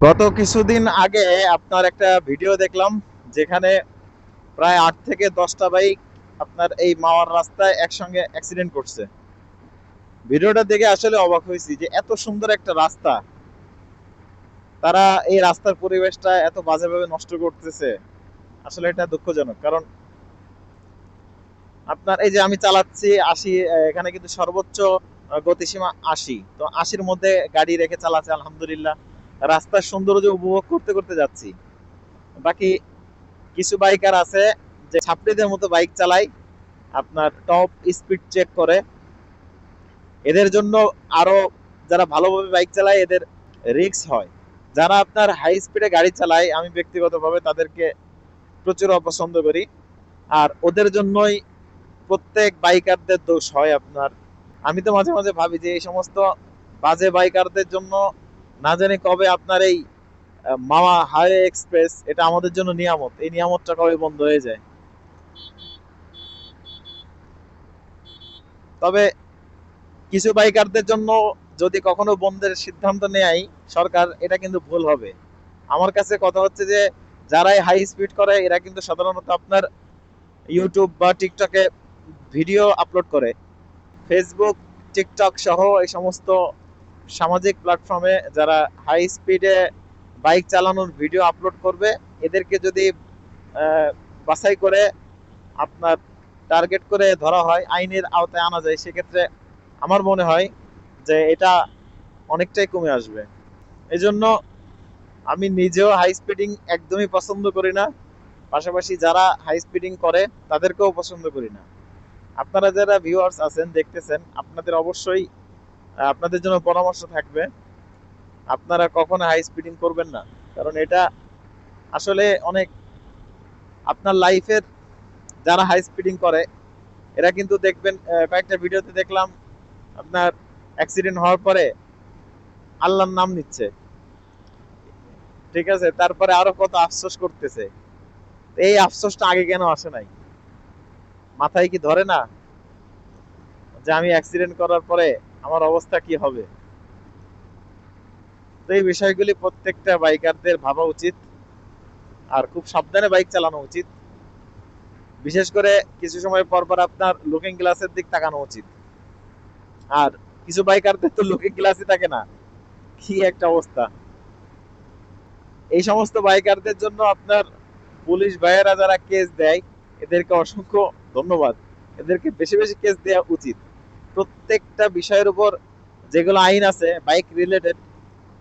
গত কিছুদিন আগে আপনার একটা ভিডিও দেখলাম, যেখানে প্রায় 8 থেকে 10টা বাইক আপনার এই মাওয়ার রাস্তায় একসঙ্গে অ্যাক্সিডেন্ট করছে। ভিডিওটা দেখে আসলে অবাক হয়েছি যে এত সুন্দর একটা রাস্তা তারা এই রাস্তার পরিবেশটা এত বাজেভাবে নষ্ট করতেছে। আসলে এটা দুঃখজনক, কারণ আপনার এই যে আমি চালাচ্ছি 80, এখানে কিন্তু সর্বোচ্চ গতিসীমা 80, তো 80-র মধ্যে গাড়ি রেখে চালাচ্ছে আলহামদুলিল্লাহ, রাস্তার সৌন্দর্য উপভোগ করতে করতে যাচ্ছি। বাকি কিছু বাইকার আছে যে ছাত্রীদের মতো বাইক চালায়, আপনার টপ স্পিড চেক করে। এদের জন্য আরো যারা ভালোভাবে বাইক চালায় এদের রিস্ক হয়। যারা আপনার হাই স্পিডে গাড়ি চালায় আমি ব্যক্তিগতভাবে তাদেরকে প্রচুর অপছন্দ করি। আর ওদের জন্যই প্রত্যেক বাইকারদের দোষ হয় আপনার। আমি তো মাঝে মাঝে ভাবি যে এই সমস্ত বাজে বাইকারদের জন্য না জানি কবে আপনার এই মাওয়া হাইওয়ে এক্সপ্রেস এটা আমাদের জন্য নিয়ামত, এই নিয়ামতটা কবে বন্ধ হয়ে যায়। তবে কিছু বাইকারদের জন্য যদি কখনো বন্ধের সিদ্ধান্ত নেয় সরকার, এটা কিন্তু ভুল হবে। আমার কাছে কথা হচ্ছে যে যারাই হাই স্পিড করে এরা কিন্তু সাধারণত আপনার ইউটিউব বা টিকটকে ভিডিও আপলোড করে। ফেসবুক, টিকটক সহ এই সমস্ত সামাজিক প্ল্যাটফর্মে যারা হাই স্পিডে বাইক চালানোর ভিডিও আপলোড করবে, এদেরকে যদি বাছাই করে আপনার টার্গেট করে ধরা হয়, আইনের আওতায় আনা যায়, সেক্ষেত্রে আমার মনে হয় যে এটা অনেকটাই কমে আসবে। এই জন্য আমি নিজেও হাই স্পিডিং একদমই পছন্দ করি না, পাশাপাশি যারা হাই স্পিডিং করে তাদেরকেও পছন্দ করি না। আপনারা যারা ভিউয়ার্স আছেন দেখতেছেন, আপনাদের অবশ্যই আপনাদের জন্য পরামর্শ থাকবে, আপনারা কখনো হাই স্পিডিং করবেন না। কারণ এটা আসলে অনেক আপনার লাইফের, যারা হাই স্পিডিং করে এরা কিন্তু দেখবেন, কয়েকটা ভিডিওতে দেখলাম আপনার অ্যাক্সিডেন্ট হওয়ার পরে আল্লাহর নাম নিচ্ছে, ঠিক আছে, তারপরে আরো কত আফসোস করতেছে। এই আফসোসটা আগে কেন আসে নাই? মাথায় কি ধরে না যে আমি অ্যাক্সিডেন্ট করার পরে আমার অবস্থা কি হবে? তো এই বিষয়গুলি প্রত্যেকটা বাইকারদের ভাবা উচিত, আর খুব সাবধানে বাইক চালানো উচিত। বিশেষ করে কিছু সময় পর পর আপনার লুকিং গ্লাসের দিক তাকানো উচিত। আর কিছু বাইকারদের তো লুকিং গ্লাসই থাকে না, কি একটা অবস্থা! এই সমস্ত বাইকারদের জন্য আপনার পুলিশ ভাইয়েরা যারা কেস দেয় এদেরকে অসংখ্য ধন্যবাদ। এদেরকে বেশি বেশি কেস দেওয়া উচিত। প্রত্যেকটা বিষয়ের উপর যেগুলো আইন আছে বাইক রিলেটেড,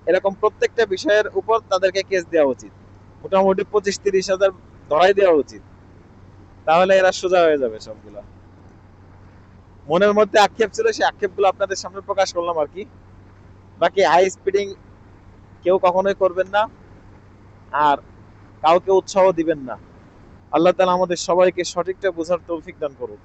এরকম প্রত্যেকটা বিষয়ের উপর তাদেরকে কেস দেওয়া উচিত। মোটামুটি 25-30 হাজার ধরাই দেওয়া উচিত, তাহলে এরা সোজা হয়ে যাবে সবগুলা। মনের মধ্যে আক্ষেপ ছিল, সেই আক্ষেপগুলো আপনাদের সামনে প্রকাশ করলাম আর কি। বাকি হাই স্পিডিং কেউ কখনোই করবেন না, আর কাউকে উৎসাহ দিবেন না। আল্লাহ তাআলা আমাদের সবাইকে সঠিকটা বোঝার তৌফিক দান করুন।